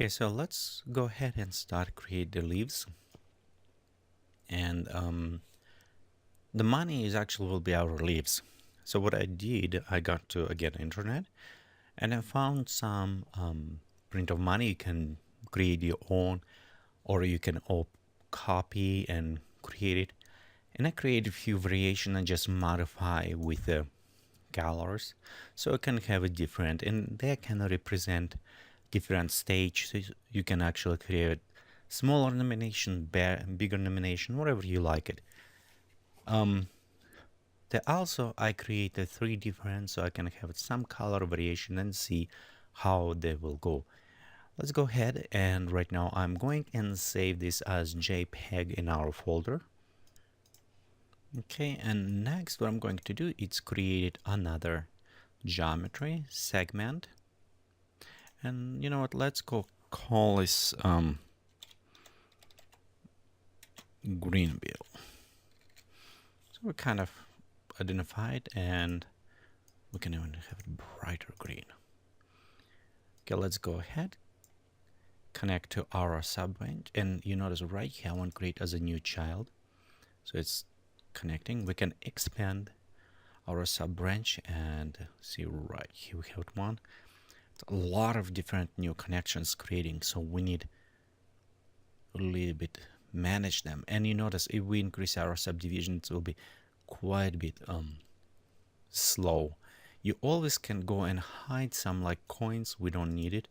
Okay, so let's go ahead and start create the leaves. And the money is actually will be our leaves. So what I did, I got to again internet, and I found some print of money. You can create your own, or you can copy and create it. And I created a few variation and just modify with the colors, so it can have a different, and they can represent different stage. So you can actually create smaller nomination, bigger nomination, whatever you like it. Also I created 3 different, so I can have some color variation and see how they will go. Let's go ahead, and right now I'm going and save this as JPEG in our folder. Okay, and next what I'm going to do is create another geometry segment. And you know what, let's go call this green bill. So we kind of identified, and we can even have it brighter green. Okay, let's go ahead, connect to our subbranch, and you notice right here I want to create as a new child. So it's connecting. We can expand our subbranch and see right here we have one. It's a lot of different new connections creating, so we need a little bit manage them. And you notice if we increase our subdivision, it will be quite a bit slow. You always can go and hide some like coins. We don't need it.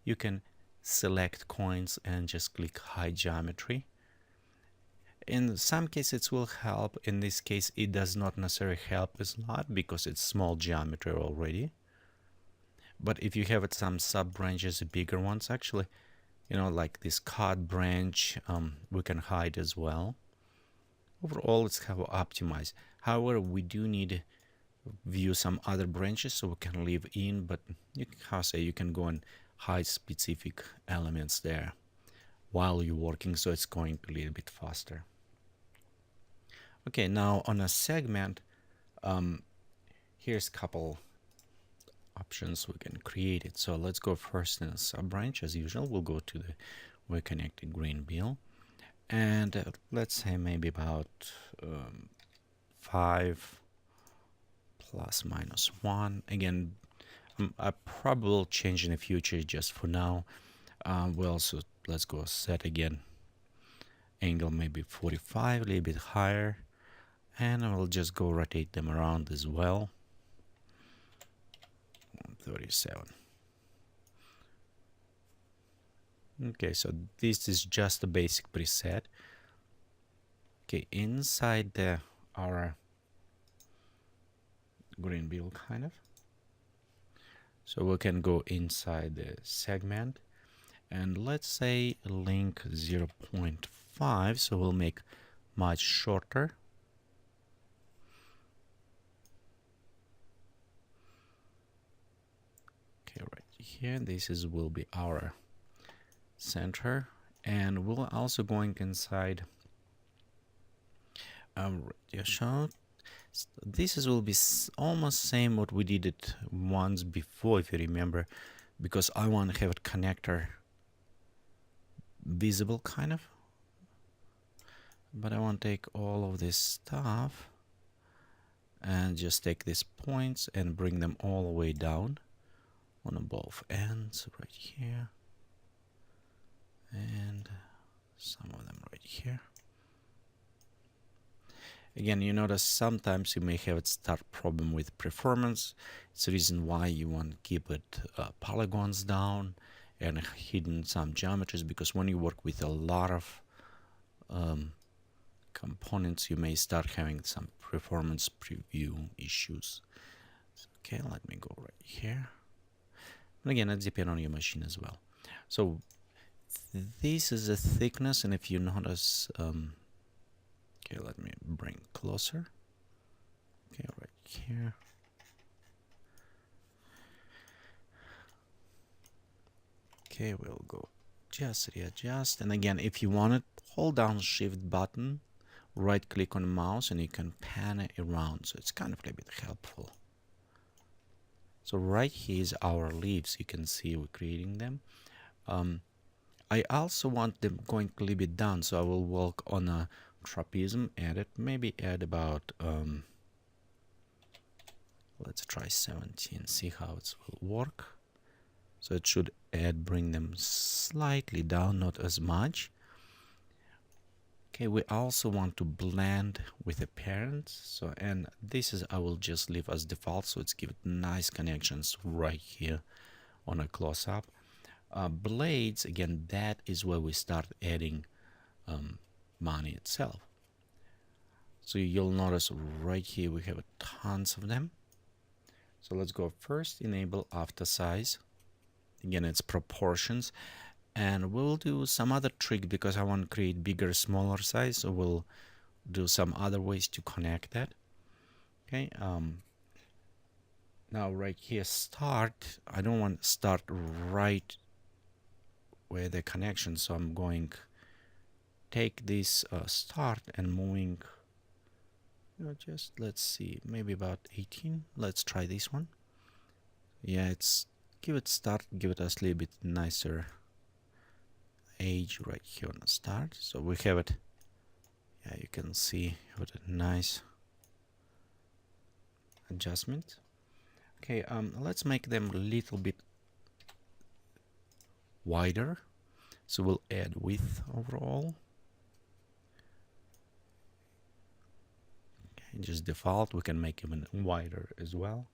You can select coins and just click hide geometry. In some cases it will help. In this case it does not necessarily help a lot because it's small geometry already. But if you have some sub branches, bigger ones, actually, you know, like this card branch, we can hide as well. Overall, let's have optimize. However, we do need view some other branches, so we can leave in, but you can go and hide specific elements there while you're working, so it's going a little bit faster. Okay, now on a segment, here's a couple options we can create it. So let's go first in a sub branch. As usual, we'll go to the we connected green bill, and let's say maybe about 5 plus minus 1. Again, I probably will change in the future. Just for now, we also let's go set again angle maybe 45, a little bit higher, and I will just go rotate them around as well. 37. Okay, so this is just a basic preset. Okay, inside our green bill kind of. So we can go inside the segment, and let's say link 0.5, so we'll make much shorter. Okay, right here, this will be our center, and we're also going inside radio show. This will be almost same what we did it once before, if you remember, because I want to have a connector visible kind of, but I want to take all of this stuff and just take these points and bring them all the way down on both ends right here, and some of them right here. Again, you notice sometimes you may have a start problem with performance. It's the reason why you want to keep it polygons down and hidden some geometries, because when you work with a lot of components, you may start having some performance preview issues. Okay, let me go right here. And again, it depends on your machine as well. So this is the thickness, and if you notice, okay, let me bring closer. Okay, right here. Okay, we'll go just readjust. And again, if you want it, hold down Shift button, right click on the mouse, and you can pan it around. So it's kind of a bit helpful. So right here is our leaves. You can see we're creating them. I also want them going a little bit down, so I will work on a trapezium, edit, maybe add about let's try 17, see how it will work. So it should bring them slightly down, not as much. Okay, we also want to blend with the parents. So, and this is, I will just leave as default, so it's give it nice connections right here on a close-up. Blades, again, that is where we start adding money itself. So you'll notice right here we have tons of them. So let's go first, enable after size. Again, it's proportions. And we'll do some other trick because I want to create bigger, smaller size. So we'll do some other ways to connect that. Okay. Now right here, start. I don't want to start right where the connection. So I'm going take this start and moving. Just let's see, maybe about 18. Let's try this one. Yeah, it's give it start, give it a little bit nicer age right here on the start. So we have it. Yeah, you can see what a nice adjustment. Okay, let's make them a little bit wider. So we'll add width overall. Just default, we can make even wider as well.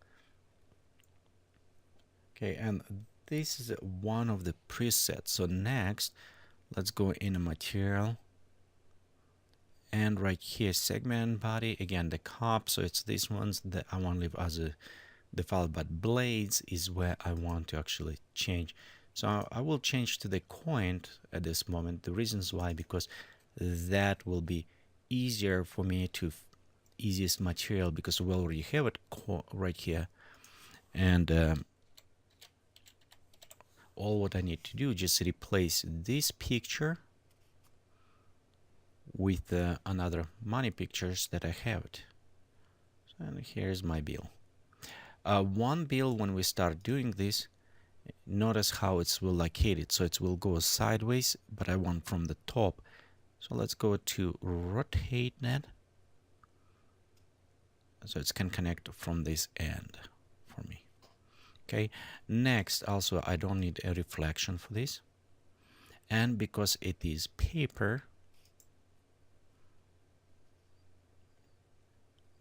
Okay, and this is one of the presets. So next, let's go in a material, and right here, segment body, again the cup. So it's these ones that I want to leave as a default, but blades is where I want to actually change. So I will change to the coin at this moment. The reasons why, because that will be easier for me to easiest material, because we already have it right here, and all what I need to do, just replace this picture with another money pictures that I have it. So, and here's my bill. One bill, when we start doing this, notice how it will locate it, so it will go sideways, but I want from the top. So let's go to rotate that, so it can connect from this end for me. Okay, next, also I don't need a reflection for this, and because it is paper,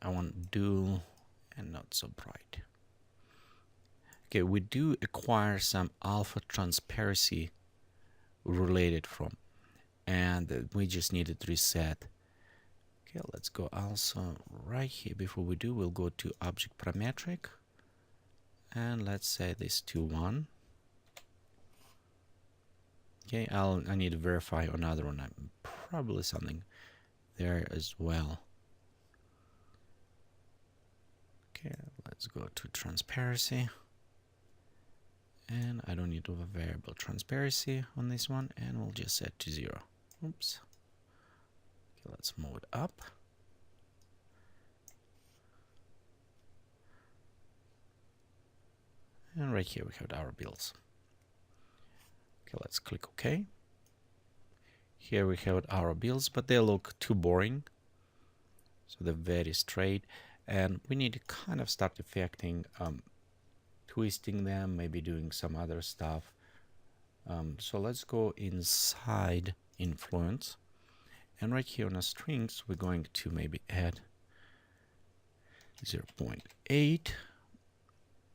I want dual and not so bright. Okay, we do acquire some alpha transparency related from, and we just need it reset. Okay, let's go also right here. Before we do, we'll go to object parametric, and let's say this to 1. Okay, I need to verify another one. I'm probably something there as well. Okay, let's go to transparency, and I don't need to have a variable transparency on this one, and we'll just set to 0. Oops. Okay, let's move it up. And right here we have our bills. Okay, let's click OK. Here we have our bills, but they look too boring. So they're very straight, and we need to kind of start affecting, twisting them, maybe doing some other stuff. So let's go inside influence, and right here on the strings, we're going to maybe add 0.8.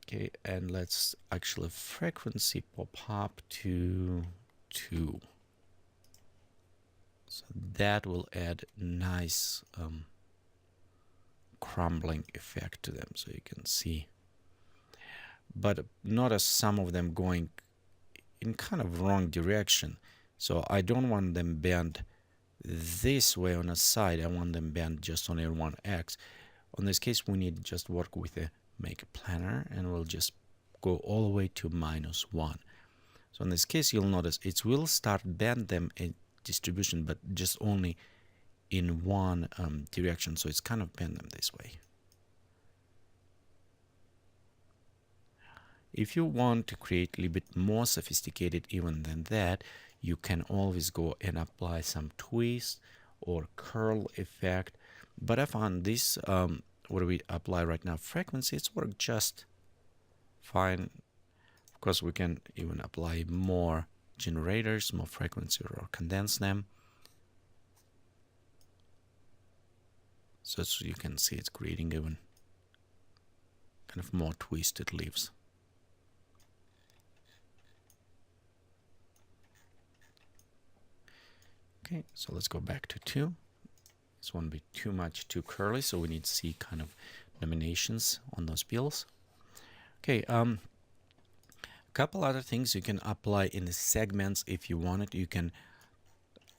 Okay, and let's actually frequency pop up to 2. So that will add nice crumbling effect to them, so you can see. But notice some of them going in kind of wrong direction. So I don't want them bent this way on a side. I want them bent just on a 1x. On this case, we need to just work with a make a planner, and we'll just go all the way to -1. So in this case, you'll notice it will start bend them in distribution, but just only in one direction. So it's kind of bend them this way. If you want to create a little bit more sophisticated even than that, you can always go and apply some twist or curl effect. But I found this, what we apply right now, frequency, it's worked just fine. Of course, we can even apply more generators, more frequency, or condense them. So as you can see, it's creating even kind of more twisted leaves. Okay, so let's go back to 2. This won't be too much too curly, so we need to see kind of nominations on those bills. Okay, a couple other things you can apply in the segments if you want it. You can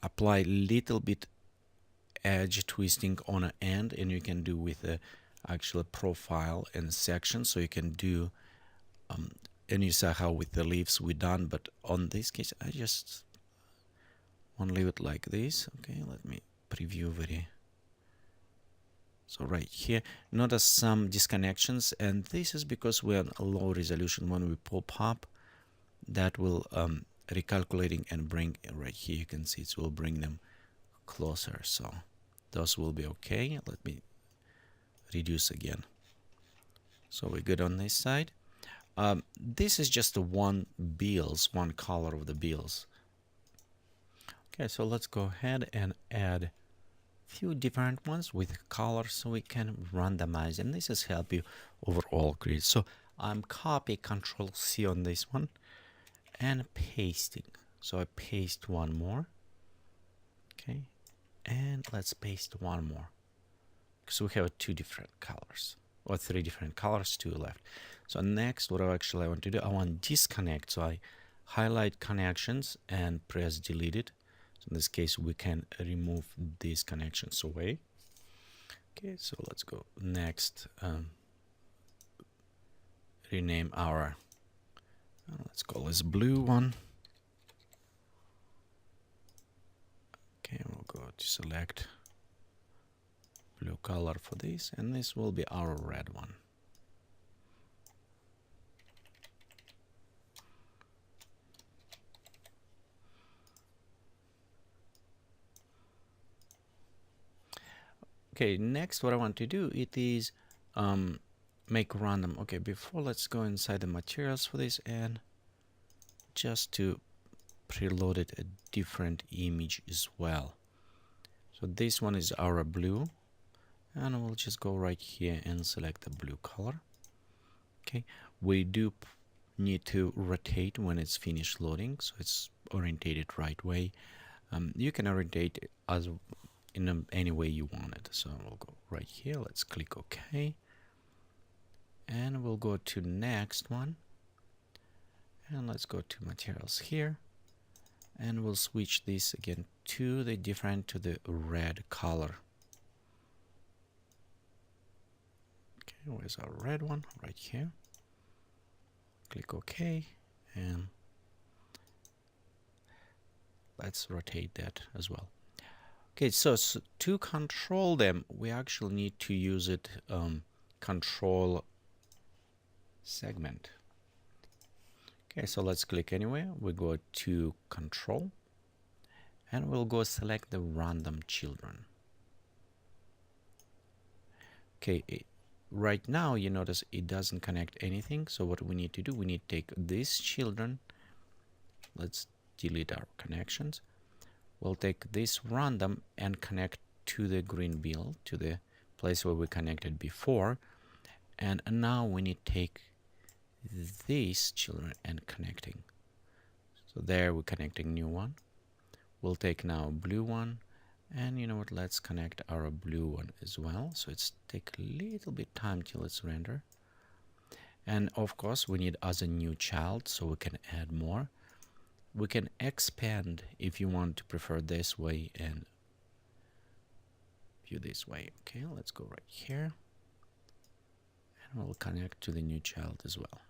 apply little bit edge twisting on an end, and you can do with the actual profile and section. So you can do, and you saw how with the leaves we done, but on this case I just want to leave it like this. Okay, let me preview very. So right here, notice some disconnections, and this is because we're on a low resolution. When we pop up, that will recalculating and bring right here. You can see it will bring them closer. So those will be okay. Let me reduce again. So we're good on this side. This is just one color of the bills. Okay, so let's go ahead and add few different ones with colors so we can randomize, and this is help you overall create. So I'm copy Control C on this one and pasting. So I paste one more. Okay, and let's paste one more because we have 2 different colors, or 3 different colors, 2 left. So next, what I want to do, I want disconnect. So I highlight connections and press delete it. In this case, we can remove these connections away. Okay, so let's go next. Rename our, let's call this blue one. Okay, we'll go to select blue color for this, and this will be our red one. Okay, next what I want to do, it is make random. Okay, before, let's go inside the materials for this, and just to preload it a different image as well. So this one is our blue, and we'll just go right here and select the blue color. Okay, we do need to rotate when it's finished loading, so it's orientated right way. You can orientate it as in any way you want it. So we'll go right here, let's click OK, and we'll go to next one, and let's go to materials here, and we'll switch this again to the red color. Okay, where's our red one? Right here. Click OK, and let's rotate that as well. Okay, so to control them, we actually need to use it control segment. Okay, so let's click anywhere. We go to control, and we'll go select the random children. Okay, right now you notice it doesn't connect anything. So what we need to do, we need to take these children. Let's delete our connections. We'll take this random and connect to the green bill, to the place where we connected before. And now we need to take these children and connecting. So there we're connecting new one. We'll take now blue one, and you know what, let's connect our blue one as well. So it's take a little bit time till it's render. And of course we need as a new child, so we can add more. We can expand if you want to prefer this way and view this way. Okay, let's go right here, and we'll connect to the new child as well.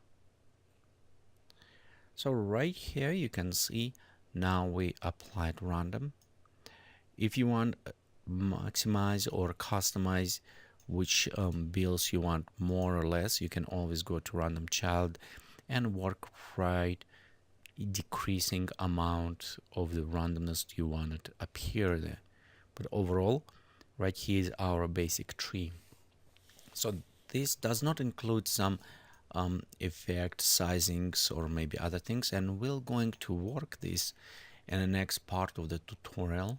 So right here you can see now we applied random. If you want maximize or customize which bills you want more or less, you can always go to random child and work right decreasing amount of the randomness you want to appear there. But overall, right here is our basic tree. So this does not include some effect sizings or maybe other things, and we're going to work this in the next part of the tutorial.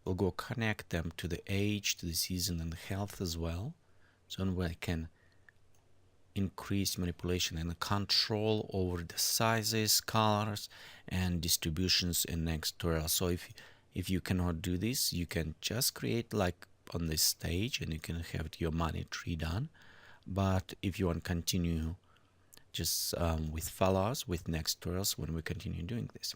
We'll go connect them to the age, to the season, and health as well, so we can increase manipulation and control over the sizes, colors, and distributions in next tutorial. So if you cannot do this, you can just create like on this stage and you can have your money tree done. But if you want to continue, just with follow us with next tutorials when we continue doing this.